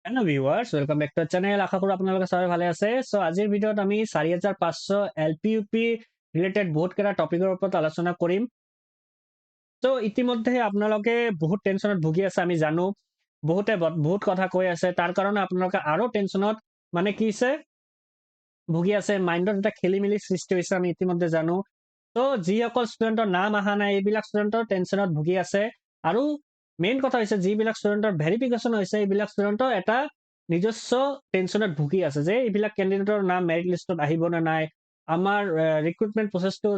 Hello viewers, welcome back to channel. আশা কৰি আপোনালোকে সবাই ভালে আছে। সো আজিৰ ভিডিঅ'ত আমি 4500 এলপিইউপি ৰিলেটেড বহুত কেইটা টপিকৰ ওপৰত আলোচনা কৰিম। তো ইতিমধ্যে আপোনালোকে বহুত টেনচনত ভুগি আছে, আমি জানো। বহুতে বহুত কথা কৈ আছে, তাৰ কাৰণে আপোনালোকে আৰু টেনচনত মানে কি হৈছে ভুগি আছে, মাইণ্ডত এটা খেলি মেলি সৃষ্টি হৈছে, আমি ইতিমধ্যে জানো। তো যিসকল ষ্টুডেণ্টৰ নাম অহা নাই, এইবিলাক ষ্টুডেণ্টৰ টেনচনত ভুগি আছে। আৰু মেইন কথা হৈছে যিবিলাক ষ্টুডেণ্টৰ ভেৰিফিকেশ্যন হৈছে, এইবিলাক ষ্টুডেণ্টৰ এটা নিজস্ব টেনচনত ভুগি আছে যে এইবিলাক কেণ্ডিডেটৰ নাম মেৰিট লিষ্টত আহিব নে নাই, আমাৰ ৰিক্ৰুটমেণ্ট প্ৰচেছটো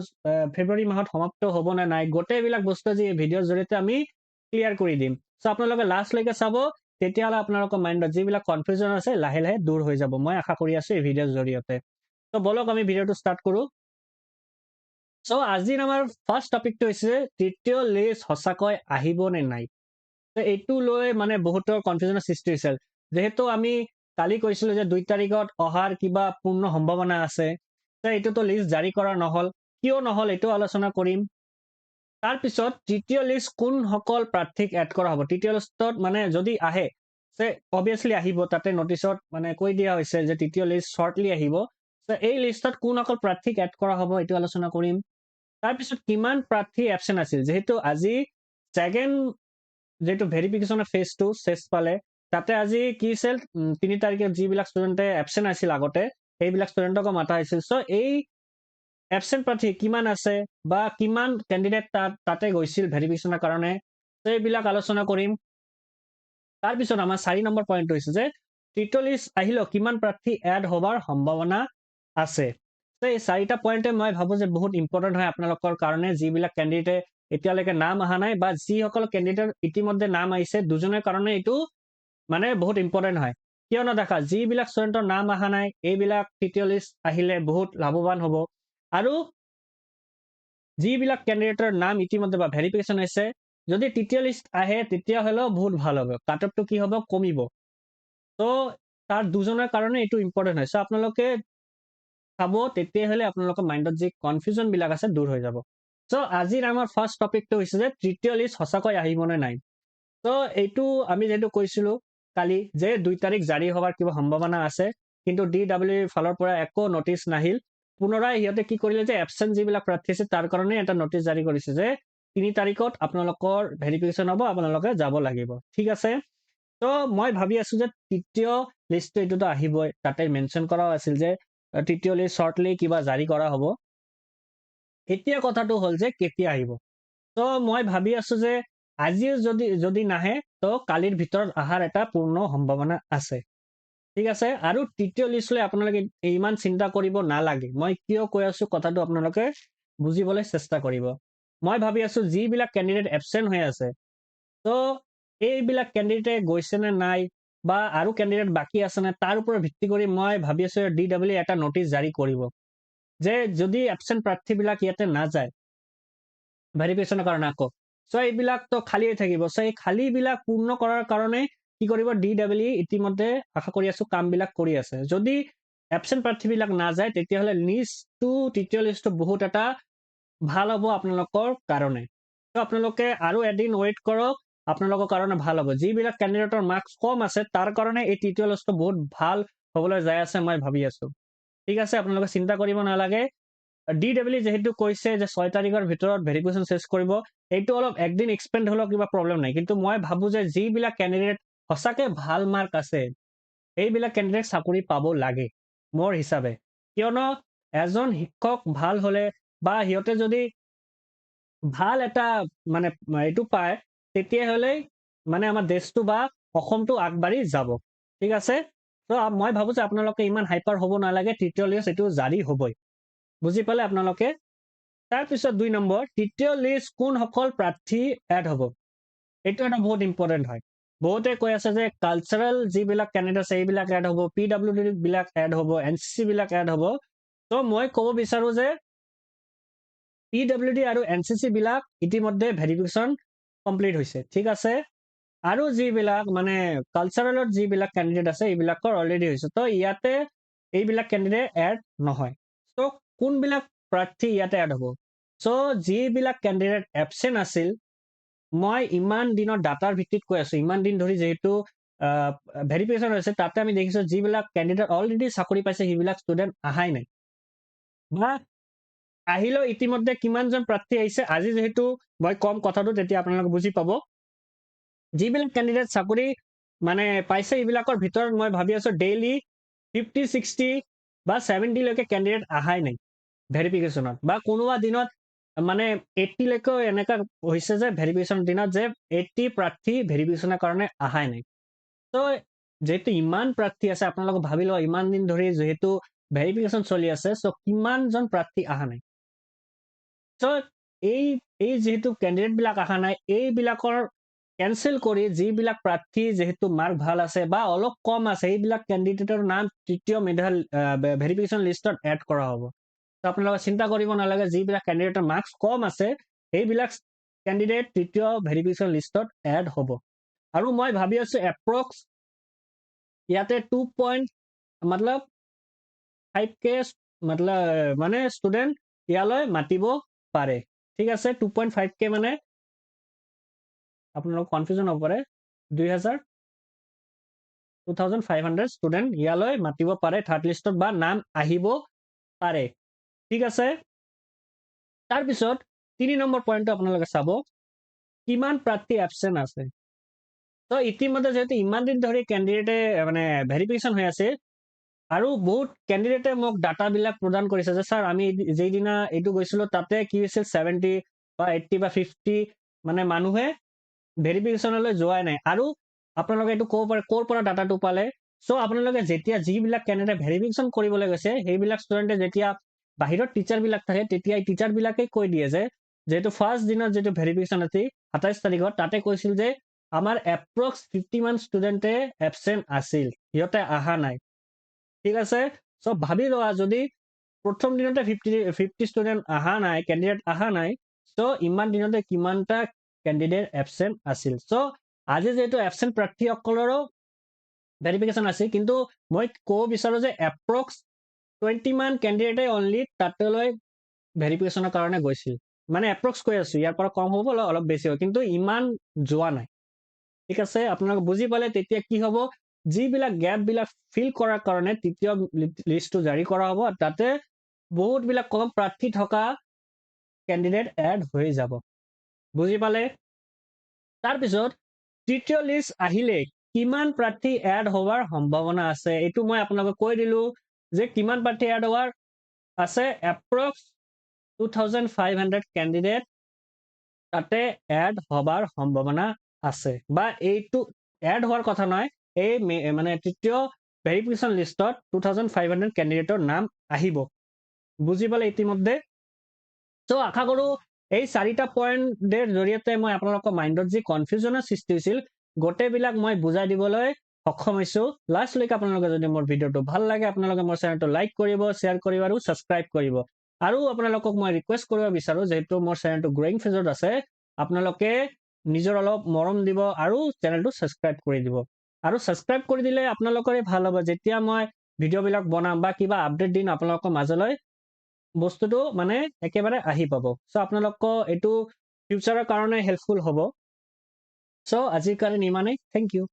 ফেব্ৰুৱাৰী মাহত সমাপ্ত হ'ব নে নাই, গোটেইবিলাক বস্তু আজি এই ভিডিঅ'ৰ জৰিয়তে আমি ক্লিয়াৰ কৰি দিম। চ' আপোনালোকে লাষ্টলৈকে চাব, তেতিয়াহ'লে আপোনালোকৰ মাইণ্ডত যিবিলাক কনফিউজন আছে লাহে লাহে দূৰ হৈ যাব, মই আশা কৰি আছো এই ভিডিঅ'ৰ জৰিয়তে। তো বলক আমি ভিডিঅ'টো ষ্টাৰ্ট কৰো। চ' আজিৰ আমাৰ ফাৰ্ষ্ট টপিকটো হৈছে তৃতীয় লিষ্ট সঁচাকৈ আহিব নে নাই। এইটো লৈ মানে বহুতৰ কনফিউজনৰ সৃষ্টি হৈছিল, যিহেতু আমি কালি কৈছিলো যে 2 তাৰিখত অহাৰ কিবা পূৰ্ণ সম্ভাৱনা আছে। এইটোতো লিষ্ট জাৰি কৰা নহল, কিয় নহল এইটো আলোচনা কৰিম। তাৰপিছত তৃতীয় লিষ্ট কোনসকল প্ৰাৰ্থীক এড কৰা হ'ব, তৃতীয় লিষ্টত মানে যদি আহে অবভিয়াছলি আহিব, তাতে নটিচত মানে কৈ দিয়া হৈছে যে তৃতীয় লিষ্ট শ্বৰ্টলি আহিব। এই লিষ্টত কোনসকল প্ৰাৰ্থীক এড কৰা হ'ব এইটো আলোচনা কৰিম। তাৰপিছত কিমান প্ৰাৰ্থী এবচেণ্ট আছিল, যিহেতু আজি ছেকেণ্ড যেটো ভেৰিফিকেশ্যনৰ ফেজটো শেষ পালে, তাতে আজি কি আছিল 3 তাৰিখে যিবিলাক ষ্টুডেণ্টে এবচেণ্ট আছিল আগতে, সেইবিলাক ষ্টুডেণ্টকো মাতা হৈছিল। চ' এই এবচেণ্ট প্ৰাৰ্থী কিমান আছে বা কিমান কেণ্ডিডেট তাতে গৈছিল ভেৰিফিকেশ্যনৰ কাৰণে, এইবিলাক আলোচনা কৰিম। তাৰপিছত আমাৰ 4 নম্বৰ পইণ্টটো হৈছে যে তৃতীয় লিষ্ট আহিলেও কিমান প্ৰাৰ্থী এড হোৱাৰ সম্ভাৱনা আছে। এই 4টা পইণ্টে মই ভাবো যে বহুত ইম্পৰ্টেণ্ট হয় আপোনালোকৰ কাৰণে, যিবিলাক কেণ্ডিডেটে এতিয়ালৈকে নাম অহা নাই বা যিসকল কেণ্ডিডেট ইতিমধ্যে নাম আহিছে, দুজনৰ কাৰণে এইটো মানে বহুত ইম্পৰ্টেণ্ট হয়। কিয়নো দেখা যিবিলাক ষ্টুডেণ্টৰ নাম অহা নাই, এইবিলাক তৃতীয় লিষ্ট আহিলে বহুত লাভৱান হ'ব। আৰু যিবিলাক কেণ্ডিডেটৰ নাম ইতিমধ্যে বা ভেৰিফিকেশ্যন হৈছে, যদি তৃতীয় লিষ্ট আহে তেতিয়াহ'লেও বহুত ভাল হ'ব, কাট অফটো কি হ'ব কমিব। তো তাৰ দুজনৰ কাৰণে এইটো ইম্পৰ্টেণ্ট হয়। চ' আপোনালোকে চাব, তেতিয়াহ'লে আপোনালোকৰ মাইণ্ডত যি কনফিউজন বিলাক আছে দূৰ হৈ যাব। চ' আজিৰ আমাৰ ফাৰ্ষ্ট টপিকটো হৈছে যে তৃতীয় লিষ্ট সঁচাকৈ আহিব নে নাই। তো এইটো আমি যেটো কৈছিলো কালি যে 2 তাৰিখ জাৰি হোৱাৰ কিবা সম্ভাৱনা আছে, কিন্তু DWE ফালৰ পৰা একো নটিচ নাহিল। পুনৰাই সিহঁতে কি কৰিলে যে এবচেণ্ট যিবিলাক প্ৰাৰ্থী আছে তাৰ কাৰণে এটা নটিচ জাৰি কৰিছে যে 3 তাৰিখত আপোনালোকৰ ভেৰিফিকেশ্যন হ'ব, আপোনালোকে যাব লাগিব। ঠিক আছে। তো মই ভাবি আছো যে তৃতীয় লিষ্টটো এইটোতো আহিবই, তাতে মেনশ্যন কৰাও আছিল যে তৃতীয় লিষ্ট শ্বৰ্টলি কিবা জাৰি কৰা হ'ব। এতিয়া কথাটো হ'ল যে কেতিয়া আহিব। তো মই ভাবি আছো যে আজিও যদি নাহে, তো কালিৰ ভিতৰত অহাৰ এটা পূৰ্ণ সম্ভাৱনা আছে। ঠিক আছে। আৰু তৃতীয় লিষ্ট লৈ আপোনালোকে ইমান চিন্তা কৰিব নালাগে। মই কিয় কৈ আছো কথাটো আপোনালোকে বুজিবলৈ চেষ্টা কৰিব। মই ভাবি আছো যিবিলাক কেণ্ডিডেট এবচেণ্ট হৈ আছে, তো এইবিলাক কেণ্ডিডেটে গৈছে নে নাই বা আৰু কেণ্ডিডেট বাকী আছে নে, তাৰ ওপৰত ভিত্তি কৰি মই ভাবি আছো DWE এটা নটিচ জাৰি কৰিব যে যদি এবচেণ্ট প্ৰাৰ্থীবিলাক ইয়াতে নাযায় ভেৰিফিকেশ্যনৰ কাৰণে আকৌ, চ' এইবিলাকতো খালী হৈ থাকিব। চ' এই খালীবিলাক পূৰ্ণ কৰাৰ কাৰণে কি কৰিব DWE ইতিমধ্যে আশা কৰি আছো কামবিলাক কৰি আছে। যদি এবচেণ্ট প্ৰাৰ্থীবিলাক নাযায়, তেতিয়াহ'লে লিষ্টটো তৃতীয় লিষ্টটো বহুত এটা ভাল হ'ব আপোনালোকৰ কাৰণে। তো আপোনালোকে আৰু এদিন ৱেইট কৰক, আপোনালোকৰ কাৰণে ভাল হ'ব। যিবিলাক কেণ্ডিডেটৰ মাৰ্কছ কম আছে, তাৰ কাৰণে এই তৃতীয় লিষ্টটো বহুত ভাল হ'বলৈ যাই আছে, মই ভাবি আছো। ঠিক আছে, আপোনালোকে চিন্তা কৰিব নালাগে। DWE যেহেতু কৈছে যে 6 তাৰিখৰ ভিতৰত ভেৰিফিকেশ্যন শেষ কৰিব, এইটো অলপ একদিন এক্সপেণ্ড হ'লেও কিবা প্ৰব্লেম নাই। কিন্তু মই ভাবো যে যিবিলাক কেণ্ডিডেট সঁচাকে ভাল মাৰ্ক আছে, এইবিলাক কেণ্ডিডেট চাকৰি পাব লাগে মোৰ হিচাপে। কিয়নো এজন শিক্ষক ভাল হ'লে বা সিহঁতে যদি ভাল এটা মানে এইটো পায়, তেতিয়াহ'লে মানে আমাৰ দেশটো বা অসমটো আগবাঢ়ি যাব। ঠিক আছে। তো মই ভাবো যে আপোনালোকে ইমান হাইপাৰ হ'ব নালাগে, তৃতীয় লিষ্ট এইটো জাৰি হ'বই। বুজি পালে আপোনালোকে। তাৰপিছত 2 নম্বৰ, তৃতীয় লিষ্ট কোনসকল প্ৰাৰ্থী এড হ'ব, এইটো এটা বহুত ইম্পৰ্টেণ্ট হয়। বহুতে কৈ আছে যে কালচাৰেল যিবিলাক কেণ্ডিডেট আছে এইবিলাক এড হ'ব, PWD বিলাক এড হ'ব, NCC বিলাক এড হ'ব। তো মই ক'ব বিচাৰো যে PWD আৰু NCC বিলাক ইতিমধ্যে ভেৰিফিকেশ্যন কমপ্লিট হৈছে। ঠিক আছে। আৰু যিবিলাক মানে কালচাৰেলত যিবিলাক কেণ্ডিডেট আছে, এইবিলাকৰ অলৰেডি হৈছে। তো ইয়াতে এইবিলাক কেণ্ডিডেট এড নহয়। তো কোনবিলাক প্ৰাৰ্থী ইয়াতে এড হ'ব। চ' যিবিলাক কেণ্ডিডেট এবচেণ্ট আছিল, মই ইমান দিনৰ ডাটাৰ ভিত্তিত কৈ আছো, ইমান দিন ধৰি যিহেতু ভেৰিফিকেশ্যন হৈছে তাতে আমি দেখিছো যিবিলাক কেণ্ডিডেট অলৰেডি চাকৰি পাইছে সেইবিলাক ষ্টুডেণ্ট অহাই নাই বা আহিলেও ইতিমধ্যে কিমানজন প্ৰাৰ্থী আহিছে আজি যিহেতু মই কম কথাটো তেতিয়া আপোনালোকে বুজি পাব যিবিলাক কেণ্ডিডেট চাকৰি মানে পাইছে এইবিলাকৰ ভিতৰত মই ভাবি আছো ডেইলি 50-60 বা 70 লৈকে কেণ্ডিডেট অহাই নাই ভেৰিফিকেশ্যনত বা কোনোবা দিনত মানে 80 লৈকেও এনেকা হৈছে যে ভেৰিফিকেশ্যনৰ দিনত যে 80 প্ৰাৰ্থী ভেৰিফিকেশ্যনৰ কাৰণে অহাই নাই তো যেহেতু ইমান প্ৰাৰ্থী আছে আপোনালোকে ভাবি লওক ইমান দিন ধৰি যেহেতু ভেৰিফিকেশ্যন চলি আছে চ' কিমানজন প্ৰাৰ্থী অহা নাই চ' এই এই যিহেতু কেণ্ডিডেট বিলাক অহা নাই এইবিলাকৰ কেনচেল কৰি যিবিলাক প্ৰাৰ্থী যিহেতু মাৰ্ক ভাল আছে বা অলপ কম আছে এইবিলাক কেণ্ডিডেটৰ নাম তৃতীয় মেধাৰ ভেৰিফিকেশ্যন লিষ্টত এড কৰা হ'ব তো আপোনালোকে চিন্তা কৰিব নালাগে যিবিলাক কেণ্ডিডেটৰ মাৰ্কছ কম আছে সেইবিলাক কেণ্ডিডেট তৃতীয় ভেৰিফিকেশ্যন লিষ্টত এড হ'ব আৰু মই ভাবি আছো এপ্ৰক্স ইয়াতে 2.5K মানে ষ্টুডেণ্ট ইয়ালৈ মাতিব পাৰে ঠিক আছে 2.5K মানে আপোনালোক কনফিউজন হ'ব পাৰে 2500 ষ্টুডেণ্ট ইয়ালৈ মাতিব পাৰে থাৰ্ড লিষ্টত বা নাম আহিব পাৰে ঠিক আছে তাৰপিছত 3 নম্বৰ পইণ্টটো আপোনালোকে চাব কিমান প্ৰাৰ্থী এবচেণ্ট আছে তো ইতিমধ্যে যেহেতু ইমান দিন ধৰি কেণ্ডিডেটে মানে ভেৰিফিকেশ্যন হৈ আছে আৰু বহুত কেণ্ডিডেটে মোক ডাটাবিলাক প্ৰদান কৰিছে যে ছাৰ আমি যিদিনা এইটো গৈছিলো তাতে কি হৈছিল 70 বা 80 বা 50 মানে মানুহে ভেৰিফিকেশ্যনলৈ যোৱাই নাই আৰু আপোনালোকে এইটো ক'ব পাৰে ক'ৰ পৰা ডাটাটো পালে চ' আপোনালোকে যেতিয়া যিবিলাক কেণ্ডিডেট ভেৰিফিকেশ্যন কৰিবলৈ গৈছে সেইবিলাক ষ্টুডেণ্টে যেতিয়া বাহিৰত টিচাৰবিলাক থাকে তেতিয়া এই টিচাৰবিলাকে কৈ দিয়ে যে যিহেতু ফাৰ্ষ্ট দিনত যিটো ভেৰিফিকেশ্যন আছিল 27 তাৰিখত তাতে কৈছিল যে আমাৰ এপ্ৰক্স 50 মান ষ্টুডেণ্টে এবচেণ্ট আছিল সিহঁতে অহা নাই ঠিক আছে চ' ভাবি লোৱা যদি প্ৰথম দিনতে 50 ষ্টুডেণ্ট অহা নাই কেণ্ডিডেট অহা নাই চ' ইমান দিনতে কিমানটা কেণ্ডিডেট এবচেণ্ট আছিল চ' আজি যিহেতু এবচেণ্ট প্ৰাৰ্থীসকলৰো ভেৰিফিকেশ্যন আছিল কিন্তু মই ক'ব বিচাৰো যে এপ্ৰক্স 20 মান কেণ্ডিডেটে অনলি তাতেলৈ ভেৰিফিকেশ্যনৰ কাৰণে গৈছিল মানে এপ্ৰক্স কৈ আছো ইয়াৰ পৰা কম হ'ব অলপ বেছি হ'ব কিন্তু ইমান যোৱা নাই ঠিক আছে আপোনালোকে বুজি পালে তেতিয়া কি হ'ব যিবিলাক গেপবিলাক ফিল কৰাৰ কাৰণে তৃতীয় লিষ্টটো জাৰি কৰা হ'ব তাতে বহুতবিলাক কম প্ৰাৰ্থী থকা কেণ্ডিডেট এড হৈ যাব বুজি পালে তাৰপিছত তৃতীয় লিষ্ট আহিলে কিমান প্ৰাৰ্থী এড হোৱাৰ সম্ভাৱনা আছে এইটো মই আপোনালোকক কৈ দিলো যে কিমান প্ৰাৰ্থী এড হোৱাৰ আছে এপ্ৰক্স 2500 কেণ্ডিডেট তাতে এড হবাৰ সম্ভাৱনা আছে বা এইটো এড হোৱাৰ কথা নহয় এই মানে তৃতীয় ভেৰিফিকেশ্যন লিষ্টত 2500 কেণ্ডিডেটৰ নাম আহিব বুজি পালে ইতিমধ্যে চ' আশা কৰো এই 4টা পইণ্টৰ জৰিয়তে মই আপোনালোকৰ মাইণ্ডত যি কনফিউজনৰ সৃষ্টি হৈছিল গোটেইবিলাক মই বুজাই দিবলৈ সক্ষম হৈছো লাষ্টলৈকে আপোনালোকে যদি মোৰ ভিডিঅ'টো ভাল লাগে আপোনালোকে মোৰ চেনেলটো লাইক কৰিব শ্বেয়াৰ কৰিব আৰু ছাবস্ক্ৰাইব কৰিব আৰু আপোনালোকক মই ৰিকুৱেষ্ট কৰিব বিচাৰো যেহেতু মোৰ চেনেলটো গ্ৰয়িং ফেজত আছে আপোনালোকে নিজৰ অলপ মৰম দিব আৰু চেনেলটো ছাবস্ক্ৰাইব কৰি দিব আৰু ছাবস্ক্ৰাইব কৰি দিলে আপোনালোকৰে ভাল হ'ব যেতিয়া মই ভিডিঅ'বিলাক বনাম বা কিবা আপডেট দিম আপোনালোকৰ মাজলৈ বস্তুটো মানে একেবাৰে আহি পাব চ' আপোনালোকৰ এইটো ফিউচাৰৰ কাৰণে হেল্পফুল হ'ব চ' আজিৰ কাৰণে ইমানেই থেংক ইউ